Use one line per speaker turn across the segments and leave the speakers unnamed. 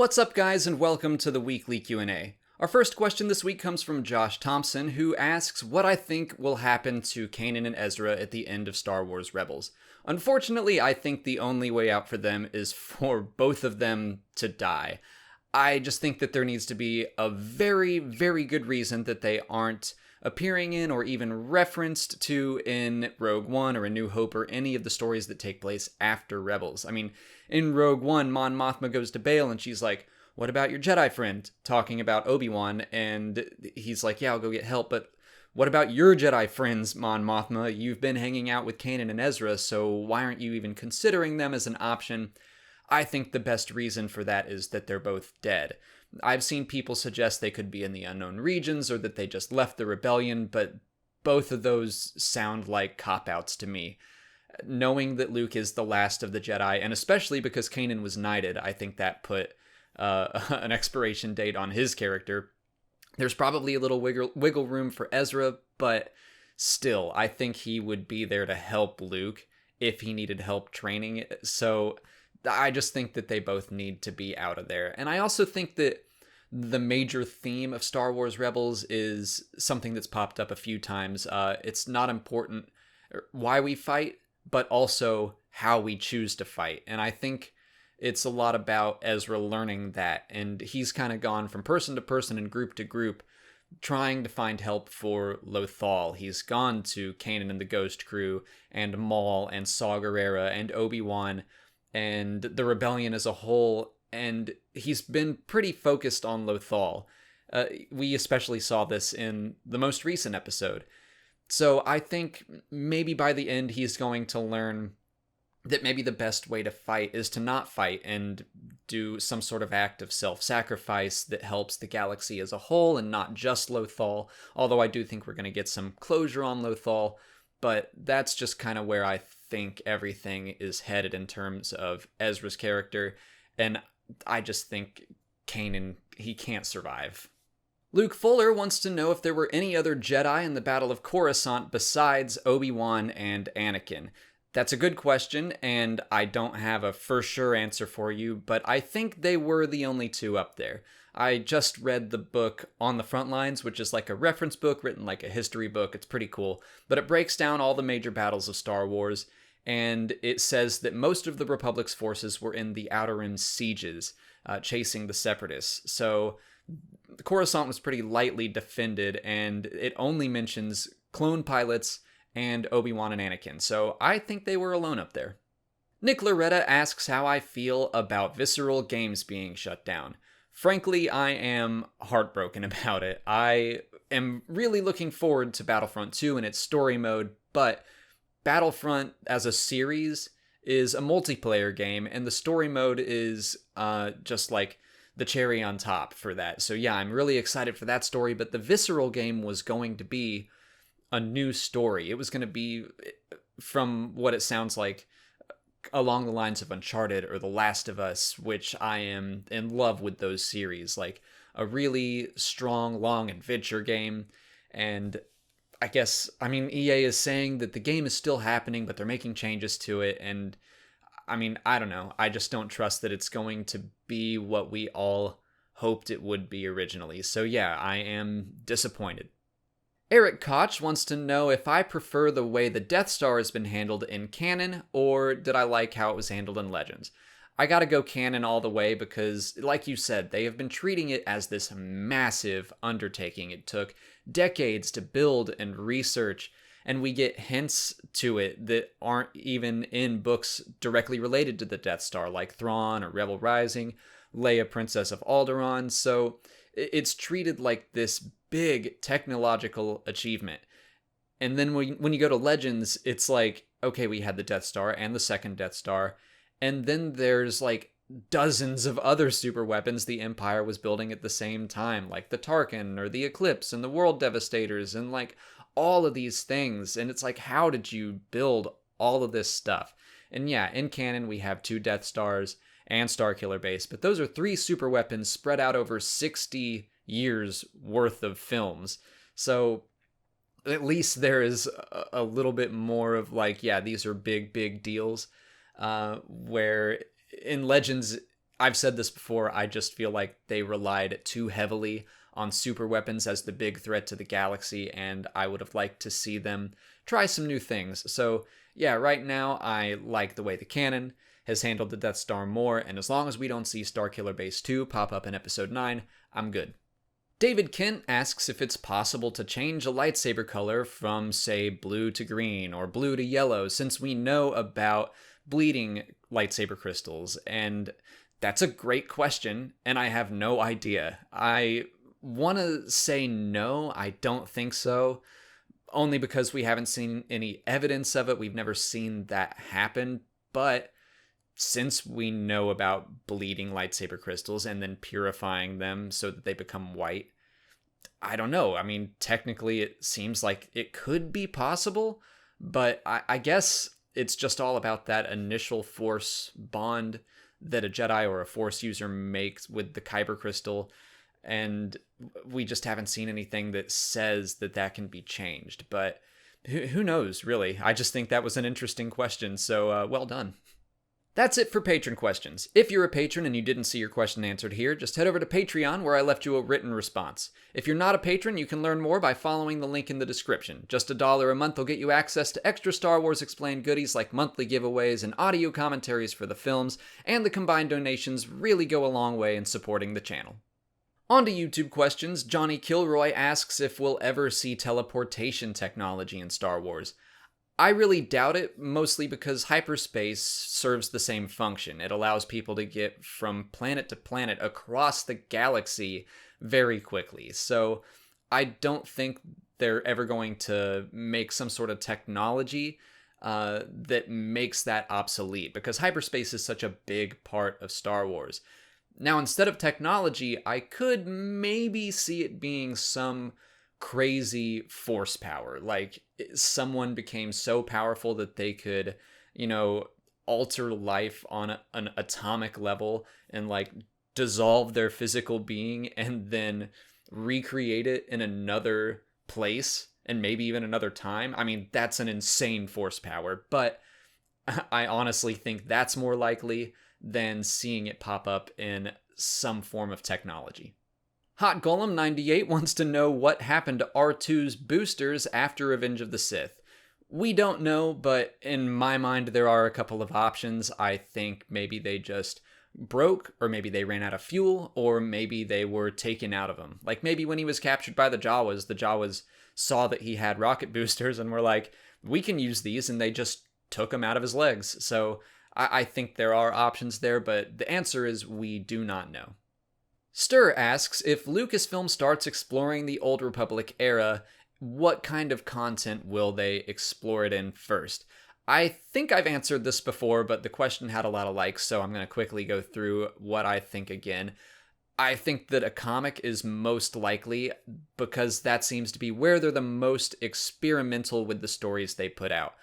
What's up, guys, and welcome to the weekly Q&A. Our first question this week comes from Josh Thompson, who asks what I think will happen to Kanan and Ezra at the end of Star Wars Rebels. Unfortunately, I think the only way out for them is for both of them to die. I just think that there needs to be a very, very good reason that they aren't appearing in or even referenced to in Rogue One or A New Hope or any of the stories that take place after Rebels. I mean, in Rogue One, Mon Mothma goes to Bail and she's like, "What about your Jedi friend?" Talking about Obi-Wan, and he's like, "Yeah, I'll go get help, but what about your Jedi friends, Mon Mothma? You've been hanging out with Kanan and Ezra, so why aren't you even considering them as an option?" I think the best reason for that is that they're both dead. I've seen people suggest they could be in the unknown regions or that they just left the rebellion, but both of those sound like cop-outs to me. Knowing that Luke is the last of the Jedi, and especially because Kanan was knighted, I think that put an expiration date on his character. There's probably a little wiggle room for Ezra, but still, I think he would be there to help Luke if he needed help training. So I just think that they both need to be out of there. And I also think that the major theme of Star Wars Rebels is something that's popped up a few times. It's not important why we fight, but also how we choose to fight. And I think it's a lot about Ezra learning that. And he's kind of gone from person to person and group to group, trying to find help for Lothal. He's gone to Kanan and the Ghost Crew, and Maul, and Saw Gerrera, and Obi-Wan, and the rebellion as a whole, and he's been pretty focused on Lothal. We especially saw this in the most recent episode. So I think maybe by the end he's going to learn that maybe the best way to fight is to not fight and do some sort of act of self-sacrifice that helps the galaxy as a whole and not just Lothal, although I do think we're going to get some closure on Lothal, but that's just kind of where I think everything is headed in terms of Ezra's character, and I just think Kanan, he can't survive. Luke Fuller wants to know if there were any other Jedi in the Battle of Khorasan besides Obi-Wan and Anakin. That's a good question, and I don't have a for sure answer for you, but I think they were the only two up there. I just read the book On the Front Lines, which is like a reference book written like a history book. It's pretty cool, but it breaks down all the major battles of Star Wars, and it says that most of the Republic's forces were in the Outer Rim sieges, chasing the Separatists. So Coruscant was pretty lightly defended, and it only mentions clone pilots and Obi-Wan and Anakin. So I think they were alone up there. Nick Laureta asks how I feel about Visceral Games being shut down. Frankly, I am heartbroken about it. I am really looking forward to Battlefront 2 and its story mode, but Battlefront as a series is a multiplayer game, and the story mode is just like the cherry on top for that. So yeah, I'm really excited for that story, but the Visceral game was going to be a new story. It was going to be, from what it sounds like, along the lines of Uncharted or The Last of Us, which I am in love with those series. Like a really strong, long adventure game. And I guess, I mean, EA is saying that the game is still happening, but they're making changes to it. And I mean, I don't know. I just don't trust that it's going to be what we all hoped it would be originally. So yeah, I am disappointed. Eric Koch wants to know if I prefer the way the Death Star has been handled in canon, or did I like how it was handled in Legends? I gotta go canon all the way because, like you said, they have been treating it as this massive undertaking. It took decades to build and research, and we get hints to it that aren't even in books directly related to the Death Star, like Thrawn or Rebel Rising, Leia, Princess of Alderaan. So it's treated like this big technological achievement. And then when you go to Legends, it's like, okay, we had the Death Star and the second Death Star, and then there's like dozens of other super weapons the Empire was building at the same time, like the Tarkin or the Eclipse and the World Devastators and like all of these things. And it's like, how did you build all of this stuff? And yeah, in canon, we have 2 Death Stars and Starkiller Base, but those are 3 super weapons spread out over 60 years worth of films. So at least there is a little bit more of like, yeah, these are big deals, where in Legends I've said this before, I just feel like they relied too heavily on super weapons as the big threat to the galaxy, and I would have liked to see them try some new things. So yeah, right now I like the way the canon has handled the Death Star more, and as long as we don't see Starkiller Base 2 pop up in Episode 9, I'm good. David Kent asks if it's possible to change a lightsaber color from, say, blue to green or blue to yellow, since we know about bleeding lightsaber crystals, and that's a great question, and I have no idea. I want to say no, I don't think so, only because we haven't seen any evidence of it. We've never seen that happen, but since we know about bleeding lightsaber crystals and then purifying them so that they become white, I don't know. I mean, technically it seems like it could be possible, but I guess it's just all about that initial force bond that a Jedi or a force user makes with the kyber crystal, and we just haven't seen anything that says that that can be changed. But who knows, really? I just think that was an interesting question, so well done. That's it for patron questions. If you're a patron and you didn't see your question answered here, just head over to Patreon where I left you a written response. If you're not a patron, you can learn more by following the link in the description. Just $1 a month will get you access to extra Star Wars Explained goodies like monthly giveaways and audio commentaries for the films, and the combined donations really go a long way in supporting the channel. On to YouTube questions. Johnny Kilroy asks if we'll ever see teleportation technology in Star Wars. I really doubt it, mostly because hyperspace serves the same function. It allows people to get from planet to planet across the galaxy very quickly. So I don't think they're ever going to make some sort of technology that makes that obsolete, because hyperspace is such a big part of Star Wars. Now, instead of technology, I could maybe see it being some crazy force power, like someone became so powerful that they could, alter life on an atomic level and like dissolve their physical being and then recreate it in another place and maybe even another time. I mean, that's an insane force power, but I honestly think that's more likely than seeing it pop up in some form of technology. Hot Golem 98 wants to know what happened to R2's boosters after Revenge of the Sith. We don't know, but in my mind there are a couple of options. I think maybe they just broke, or maybe they ran out of fuel, or maybe they were taken out of him. Like maybe when he was captured by the Jawas saw that he had rocket boosters and were like, we can use these, and they just took him out of his legs. So I think there are options there, but the answer is we do not know. Stir asks, if Lucasfilm starts exploring the Old Republic era, what kind of content will they explore it in first? I think I've answered this before, but the question had a lot of likes, so I'm going to quickly go through what I think again. I think that a comic is most likely, because that seems to be where they're the most experimental with the stories they put out.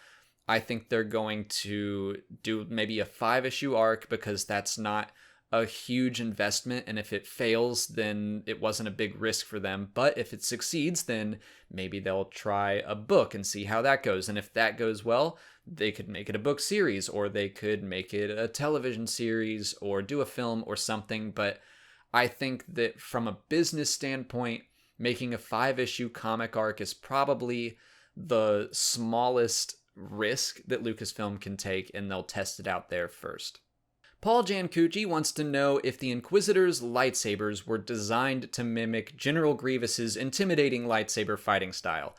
I think they're going to do maybe a 5-issue arc, because that's not a huge investment, and if it fails, then it wasn't a big risk for them. But if it succeeds, then maybe they'll try a book and see how that goes. And if that goes well, they could make it a book series, or they could make it a television series, or do a film or something. But I think that from a business standpoint, making a 5-issue comic arc is probably the smallest risk that Lucasfilm can take, and they'll test it out there first. Paul Jancucci wants to know if the Inquisitors' lightsabers were designed to mimic General Grievous's intimidating lightsaber fighting style.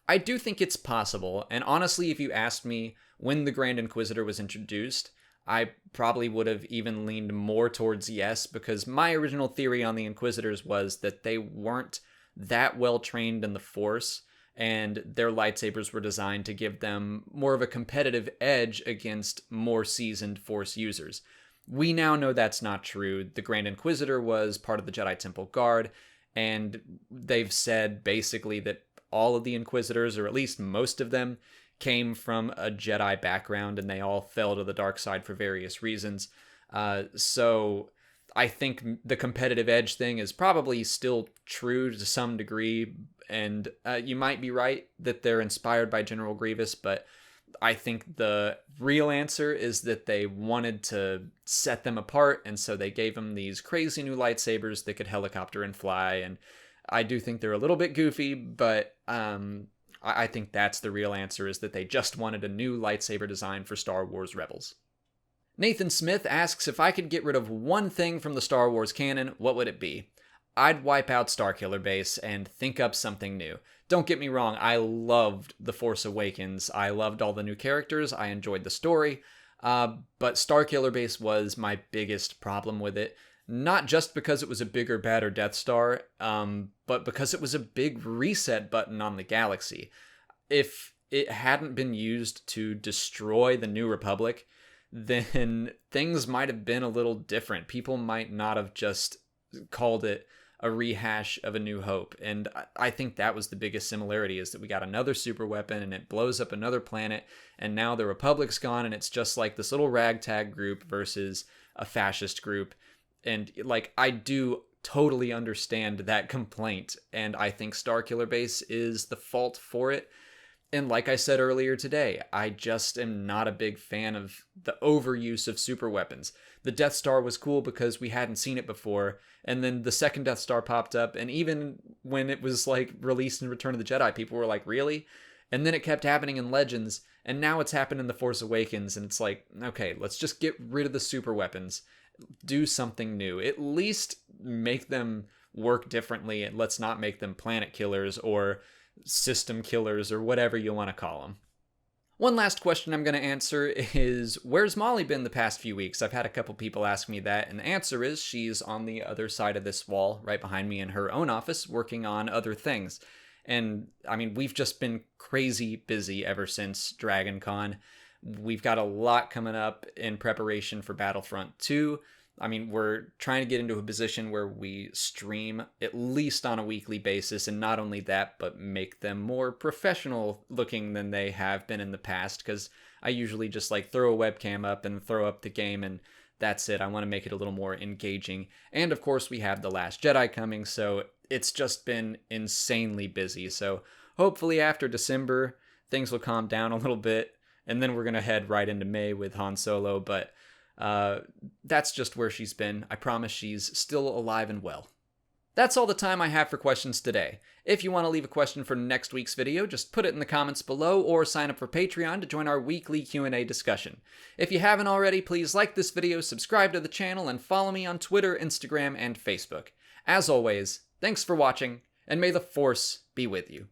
I do think it's possible, and honestly, if you asked me when the Grand Inquisitor was introduced, I probably would have even leaned more towards yes, because my original theory on the Inquisitors was that they weren't that well trained in the Force, and their lightsabers were designed to give them more of a competitive edge against more seasoned Force users. We now know that's not true. The Grand Inquisitor was part of the Jedi Temple Guard, and they've said basically that all of the Inquisitors, or at least most of them, came from a Jedi background, and they all fell to the dark side for various reasons. So I think the competitive edge thing is probably still true to some degree, and you might be right that they're inspired by General Grievous, but I think the real answer is that they wanted to set them apart, and so they gave them these crazy new lightsabers that could helicopter and fly, and I do think they're a little bit goofy, but I think that's the real answer, is that they just wanted a new lightsaber design for Star Wars Rebels. Nathan Smith asks, if I could get rid of one thing from the Star Wars canon, what would it be? I'd wipe out Starkiller Base and think up something new. Don't get me wrong, I loved The Force Awakens. I loved all the new characters. I enjoyed the story. But Starkiller Base was my biggest problem with it. Not just because it was a bigger, badder Death Star, but because it was a big reset button on the galaxy. If it hadn't been used to destroy the New Republic, then things might have been a little different. People might not have just called it a rehash of A New Hope. And I think that was the biggest similarity, is that we got another super weapon and it blows up another planet, and now the Republic's gone and it's just like this little ragtag group versus a fascist group. And like, I do totally understand that complaint, and I think Starkiller Base is the fault for it. And like I said earlier today, I just am not a big fan of the overuse of super weapons. The Death Star was cool because we hadn't seen it before, and then the second Death Star popped up, and even when it was like released in Return of the Jedi, people were like, really? And then it kept happening in Legends, and now it's happened in The Force Awakens, and it's like, okay, let's just get rid of the super weapons. Do something new. At least make them work differently, and let's not make them planet killers or system killers or whatever you want to call them. One last question I'm going to answer is, where's Molly been the past few weeks? I've had a couple people ask me that, and the answer is she's on the other side of this wall, right behind me in her own office, working on other things. And I mean, we've just been crazy busy ever since Dragon Con. We've got a lot coming up in preparation for Battlefront 2. I mean, we're trying to get into a position where we stream at least on a weekly basis, and not only that, but make them more professional looking than they have been in the past, because I usually just like throw a webcam up and throw up the game, and that's it. I want to make it a little more engaging. And of course, we have The Last Jedi coming, so it's just been insanely busy. So hopefully after December, things will calm down a little bit, and then we're going to head right into May with Han Solo, but that's just where she's been. I promise she's still alive and well. That's all the time I have for questions today. If you want to leave a question for next week's video, just put it in the comments below or sign up for Patreon to join our weekly Q&A discussion. If you haven't already, please like this video, subscribe to the channel, and follow me on Twitter, Instagram, and Facebook. As always, thanks for watching, and may the Force be with you.